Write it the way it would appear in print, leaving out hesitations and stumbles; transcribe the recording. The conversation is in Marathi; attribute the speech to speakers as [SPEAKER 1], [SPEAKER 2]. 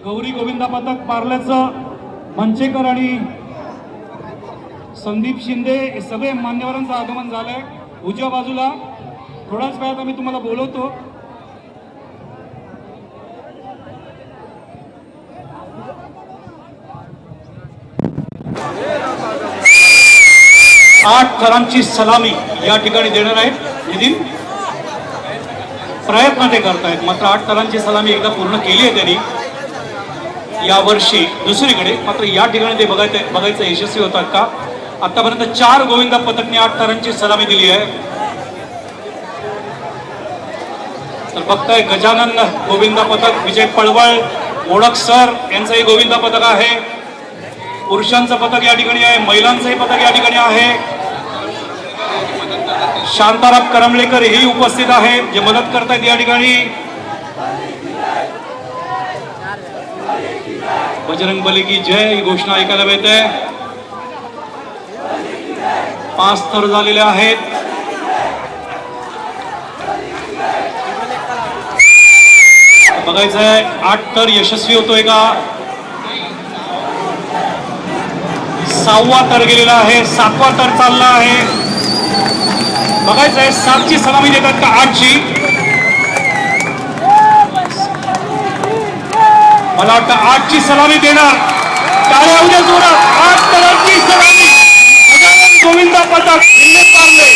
[SPEAKER 1] गौरी गोविंदा पथक पार्ल्याचं मंचेकर आणि संदीप शिंदे हे सगळे मान्यवरांचं आगमन झालंय उजव्या बाजूला. थोड्याच वेळात आम्ही तुम्हाला बोलवतो. आठ थरांची सलामी या ठिकाणी देणार आहेत नितीन. प्रयत्न ते करतायत, मात्र 8 थरांची सलामी एकदा पूर्ण केली आहे त्यांनी यावर्षी. दुसरीकडे मात्र या ठिकाणी ते बघायचं यशस्वी होतात का. आतापर्यंत 4 गोविंदा पथकने 8 थरांची सलामी दिली आहे. तर बघताय गजानन गोविंदा पथक, विजय पळवळ, मोडक सर यांचंही गोविंदा पथक आहे. पुरुषांचं पथक या ठिकाणी आहे, महिलांचंही पथक या ठिकाणी आहे. शांताराम करमलेकर हेही उपस्थित आहेत जे मदत करतायत या ठिकाणी. बजरंग बली की जय ही घोषणा ऐकायला मिळते. 5 थर झालेले आहेत. बघायचंय 8 थर यशस्वी होतोय का. 6वा थर गेलेला आहे, 7वा थर चालला आहे. बघायचंय 7ची सलामी देतात का 8ची. मला वाटतं 8ची सलामी देणार. टाळ्या उद्या जोरात. 8 थरांची सलामी गजानन गोविंदा पथक पार्ले.